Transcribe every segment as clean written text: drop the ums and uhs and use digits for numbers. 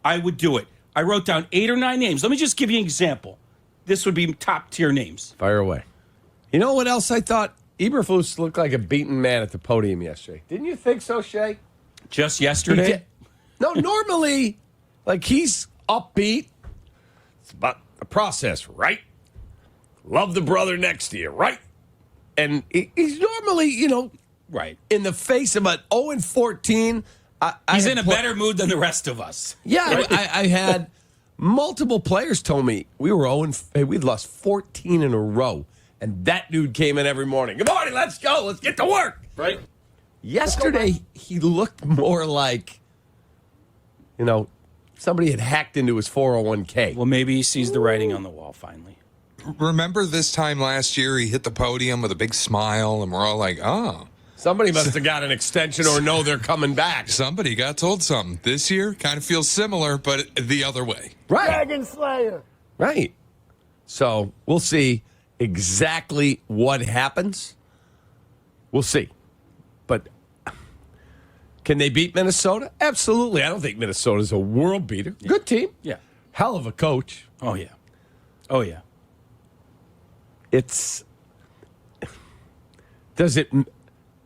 I would do it. I wrote down 8 or 9 names. Let me just give you an example. This would be top-tier names. Fire away. You know what else I thought? Eberflus looked like a beaten man at the podium yesterday. Didn't you think so, Shay? Just yesterday? No, normally, like, he's upbeat. It's about the process, right? Love the brother next to you, right? And he's normally, right in the face of an 0-14. He's in a better mood than the rest of us. Yeah, right? I had multiple players told me we were 0. We'd lost 14 in a row. And that dude came in every morning. Good morning, let's go. Let's get to work. Right? Yesterday, he looked more like, somebody had hacked into his 401k. Well, maybe he sees the writing on the wall finally. Remember this time last year, he hit the podium with a big smile, and we're all like, oh. Somebody must have got an extension or know they're coming back. Somebody got told something. This year, kind of feels similar, but the other way. Right. Dragon Slayer. Right. So we'll see exactly what happens. We'll see. But can they beat Minnesota? Absolutely. I don't think Minnesota's a world beater. Yeah. Good team. Yeah. Hell of a coach. Oh, yeah. Oh, yeah.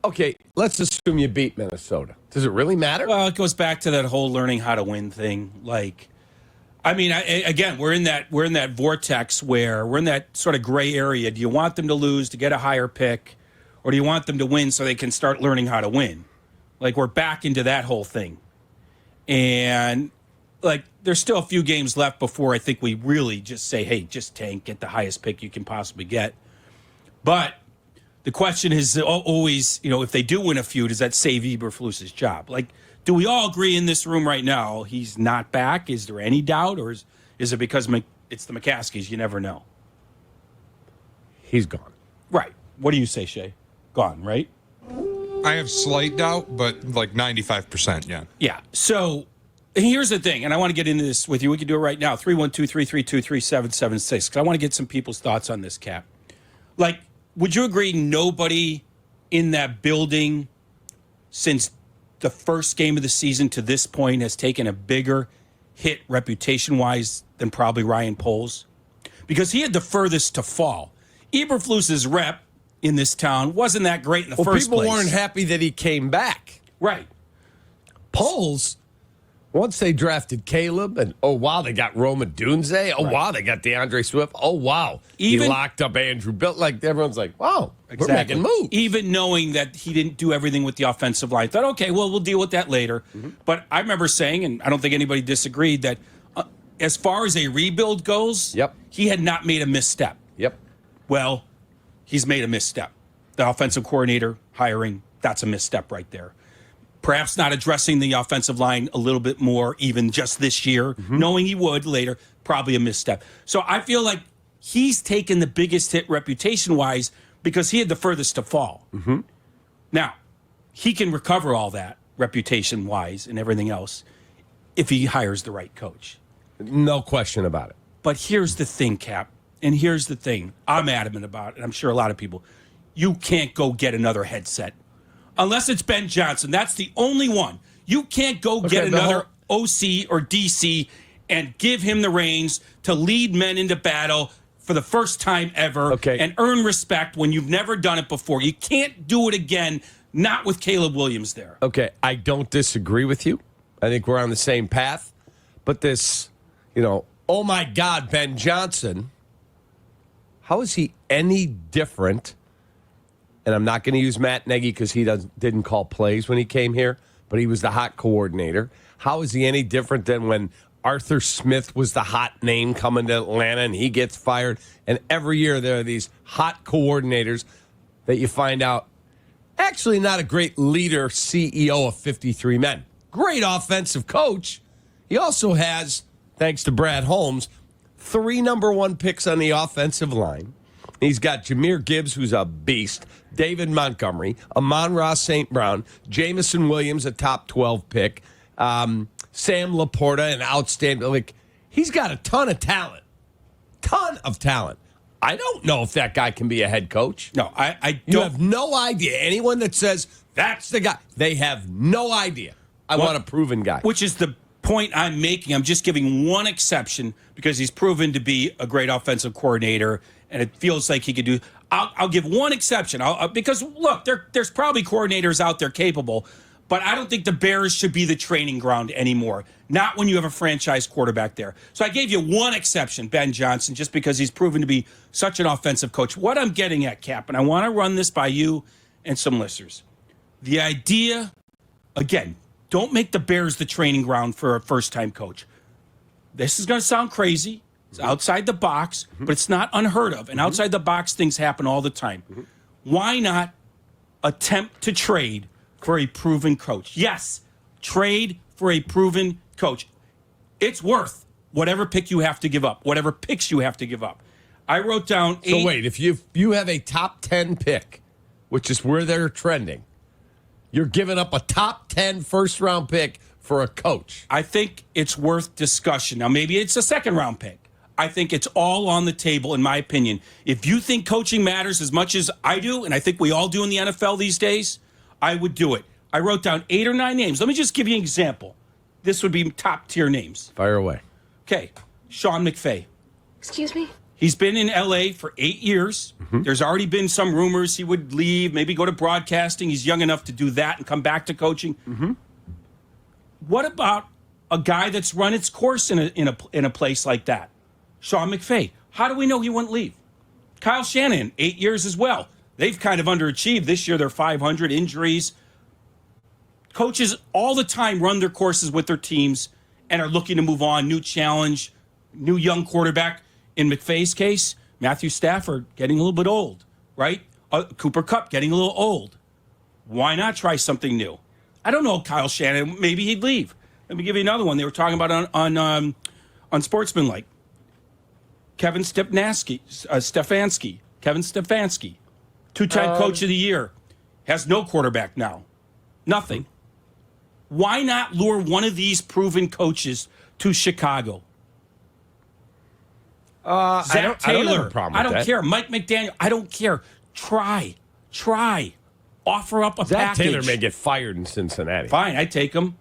Okay, let's assume you beat Minnesota. Does it really matter? Well, it goes back to that whole learning how to win thing. Like, I mean, again, we're in that vortex where we're in that sort of gray area. Do you want them to lose to get a higher pick, or do you want them to win so they can start learning how to win? Like, we're back into that whole thing. And, like, there's still a few games left before I think we really just say, hey, just tank, get the highest pick you can possibly get. But the question is always, if they do win a few, does that save Eberflus's job? Like, do we all agree in this room right now he's not back? Is there any doubt, or is it because it's the McCaskies? You never know. He's gone. Right. What do you say, Shay? Gone, right? I have slight doubt, but like 95%, yeah. Yeah. So here's the thing, and I want to get into this with you. We can do it right now, 312-332-3776, because I want to get some people's thoughts on this, Cap. Like, would you agree nobody in that building since the first game of the season to this point has taken a bigger hit reputation-wise than probably Ryan Poles? Because he had the furthest to fall. Eberflus's rep in this town wasn't that great in the first place. People weren't happy that he came back. Right. Poles, once they drafted Caleb, and wow, they got Roma Dunze. Oh, right. Wow, they got DeAndre Swift. Oh, wow. He locked up Andrew Bill. Like, everyone's like, wow, exactly. We're making moves. Even knowing that he didn't do everything with the offensive line. Thought, okay, well, we'll deal with that later. Mm-hmm. But I remember saying, and I don't think anybody disagreed, that as far as a rebuild goes, he had not made a misstep. Yep. Well, he's made a misstep. The offensive coordinator hiring, that's a misstep right there. Perhaps not addressing the offensive line a little bit more, even just this year, knowing he would later, probably a misstep. So I feel like he's taken the biggest hit reputation-wise because he had the furthest to fall. Mm-hmm. Now, he can recover all that reputation-wise and everything else if he hires the right coach. No question about it. But here's the thing, Cap, and here's the thing I'm adamant about, and I'm sure a lot of people. You can't go get another headset. Unless it's Ben Johnson. That's the only one. You can't go get another OC or DC and give him the reins to lead men into battle for the first time ever and earn respect when you've never done it before. You can't do it again, not with Caleb Williams there. Okay, I don't disagree with you. I think we're on the same path. But this, oh my God, Ben Johnson, how is he any different? And I'm not going to use Matt Nagy because he didn't call plays when he came here, but he was the hot coordinator. How is he any different than when Arthur Smith was the hot name coming to Atlanta and he gets fired? And every year there are these hot coordinators that you find out actually not a great leader, CEO of 53 men. Great offensive coach. He also has, thanks to Brad Holmes, 3 number 1 picks on the offensive line. He's got Jahmyr Gibbs, who's a beast, David Montgomery, Amon-Ra St. Brown, Jamison Williams, a top 12 pick, Sam Laporta, an outstanding. Like, he's got a ton of talent. I don't know if that guy can be a head coach. No, I don't. You have no idea. Anyone that says that's the guy, they have no idea. I want a proven guy. Which is the point I'm making. I'm just giving one exception because he's proven to be a great offensive coordinator, and it feels like he could do. I'll give one exception because, look, there's probably coordinators out there capable, but I don't think the Bears should be the training ground anymore. Not when you have a franchise quarterback there. So I gave you one exception, Ben Johnson, just because he's proven to be such an offensive coach. What I'm getting at, Cap, and I want to run this by you and some listeners. The idea, again, don't make the Bears the training ground for a first-time coach. This is going to sound crazy. It's outside the box, but it's not unheard of. And outside the box, things happen all the time. Why not attempt to trade for a proven coach? Yes, trade for a proven coach. It's worth whatever pick you have to give up, whatever picks you have to give up. I wrote down 8. So wait, if you have a top 10 pick, which is where they're trending, you're giving up a top 10 first-round pick for a coach. I think it's worth discussion. Now, maybe it's a second-round pick. I think it's all on the table, in my opinion. If you think coaching matters as much as I do, and I think we all do in the NFL these days, I would do it. I wrote down 8 or 9 names. Let me just give you an example. This would be top-tier names. Fire away. Okay, Sean McVay. Excuse me? He's been in L.A. for 8 years. There's already been some rumors he would leave, maybe go to broadcasting. He's young enough to do that and come back to coaching. What about a guy that's run its course in a place like that? Sean McVay. How do we know he wouldn't leave? Kyle Shanahan, 8 years as well. They've kind of underachieved. This year they're 500, injuries. Coaches all the time run their courses with their teams and are looking to move on, new challenge, new young quarterback. In McVay's case, Matthew Stafford getting a little bit old, right? Cooper Kupp getting a little old. Why not try something new? I don't know, Kyle Shanahan. Maybe he'd leave. Let me give you another one. They were talking about on Sportsmanlike. Kevin Stefanski, two-time coach of the year, has no quarterback now. Nothing. Why not lure one of these proven coaches to Chicago? Zach Taylor. I don't have a problem with I don't that. care. Mike McDaniel. I don't care. Try. Offer up a Zach package. Taylor may get fired in Cincinnati. Fine, I take him.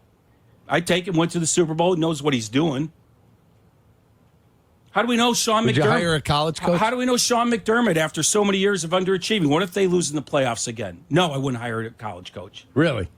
Went to the Super Bowl, knows what he's doing. How do we know Sean Would McDermott? you hire a college coach? How do we know Sean McDermott after so many years of underachieving? What if they lose in the playoffs again? No, I wouldn't hire a college coach. Really?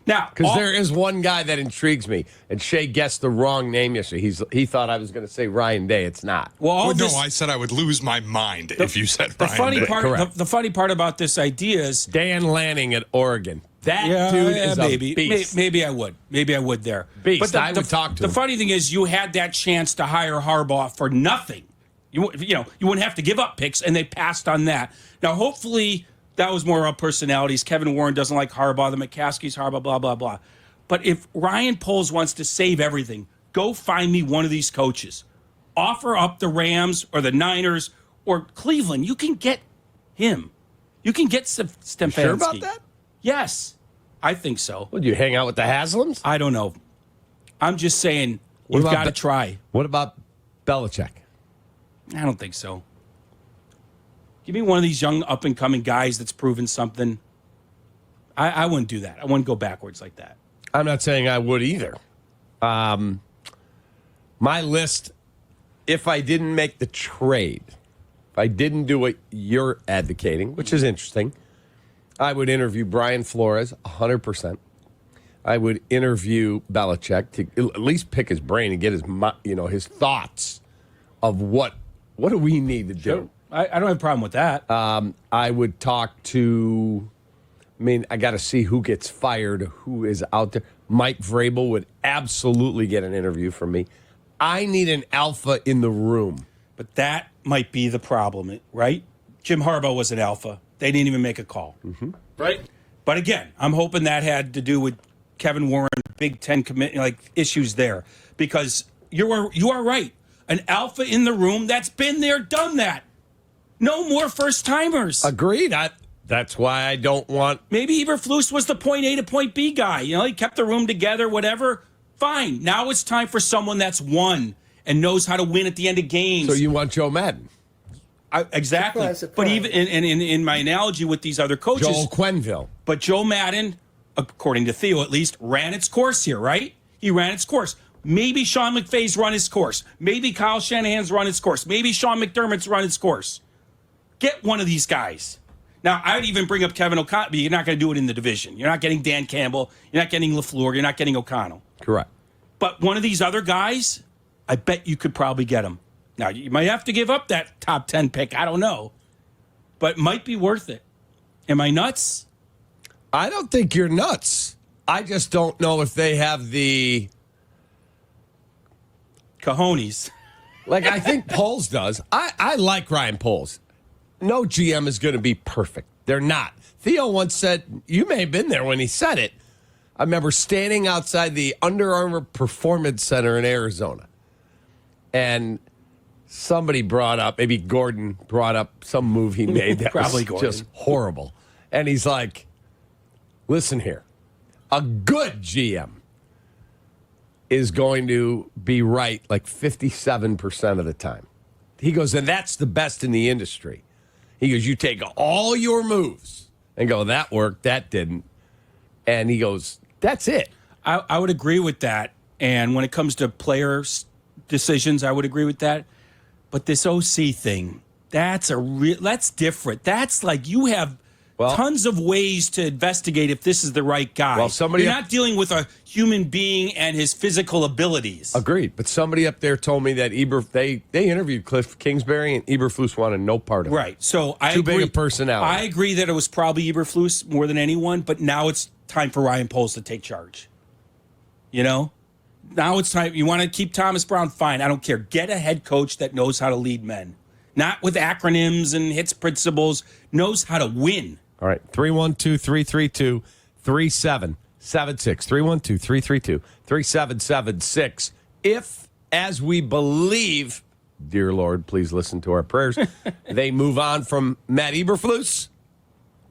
Now, Because there is one guy that intrigues me, and Shea guessed the wrong name yesterday. He thought I was going to say Ryan Day. It's not. No, I said I would lose my mind if you said the Ryan funny Day. part. Correct. The funny part about this idea is, Dan Lanning at Oregon. That dude is maybe, a beast. Maybe I would. Maybe I would there. Beast. I would talk to The him. funny thing is, you had that chance to hire Harbaugh for nothing. You wouldn't have to give up picks, and they passed on that. Now, hopefully, that was more about personalities. Kevin Warren doesn't like Harbaugh. The McCaskies, Harbaugh, blah, blah, blah. But if Ryan Poles wants to save everything, go find me one of these coaches. Offer up the Rams or the Niners or Cleveland. You can get him. You can get Stefanski. Sure about that? Yes, I think so. Would you hang out with the Haslams? I don't know. I'm just saying What you've about got to Be- try. What about Belichick? I don't think so. Give me one of these young up-and-coming guys that's proven something. I wouldn't do that. I wouldn't go backwards like that. I'm not saying I would either. My list, if I didn't make the trade, if I didn't do what you're advocating, which is interesting, I would interview Brian Flores 100%. I would interview Belichick to at least pick his brain and get his thoughts of what do we need to do. I don't have a problem with that. I would talk to, I got to see who gets fired, who is out there. Mike Vrabel would absolutely get an interview from me. I need an alpha in the room. But that might be the problem, right? Jim Harbaugh was an alpha. They didn't even make a call. Right? But again, I'm hoping that had to do with Kevin Warren, Big Ten issues there. Because you are right. An alpha in the room that's been there, done that. No more first-timers. Agreed. That's why I don't want. Maybe Eberflus was the point A to point B guy. He kept the room together, whatever. Fine. Now it's time for someone that's won and knows how to win at the end of games. So you want Joe Madden? Exactly. Surprise. But even in my analogy with these other coaches, Joel Quenneville. but Joe Madden, according to Theo at least, ran its course here, right? He ran its course. Maybe Sean McVay's run his course. Maybe Kyle Shanahan's run his course. Maybe Sean McDermott's run his course. Get one of these guys. Now, I would even bring up Kevin O'Connell, but you're not going to do it in the division. You're not getting Dan Campbell. You're not getting LaFleur. You're not getting O'Connell. Correct. But one of these other guys, I bet you could probably get him. Now, you might have to give up that top 10 pick. I don't know. But it might be worth it. Am I nuts? I don't think you're nuts. I just don't know if they have the Cojones. Like, I think Poles does. I like Ryan Poles. No GM is going to be perfect. They're not. Theo once said, you may have been there when he said it. I remember standing outside the Under Armour Performance Center in Arizona. And somebody brought up, maybe Gordon brought up some move he made that Probably was Gordon. just horrible. And he's like, listen here. A good GM is going to be right like 57% of the time. He goes, and that's the best in the industry. He goes, you take all your moves and go, that worked, that didn't. And he goes, that's it. I would agree with that. And when it comes to players' decisions, I would agree with that. But this OC thing, that's different. That's like you have tons of ways to investigate if this is the right guy. Well, You're not dealing with a human being and his physical abilities. Agreed. But somebody up there told me that they interviewed Cliff Kingsbury and Eberflus wanted no part of it. Right. So I Too agree. big a personality. I agree that it was probably Eberflus more than anyone, but now it's time for Ryan Poles to take charge. You know? Now it's time. You want to keep Thomas Brown? Fine. I don't care. Get a head coach that knows how to lead men. Not with acronyms and hits principles. Knows how to win. All right, 312-332-3776. 312-332-3776. If, as we believe, dear Lord, please listen to our prayers, they move on from Matt Eberflus,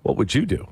what would you do?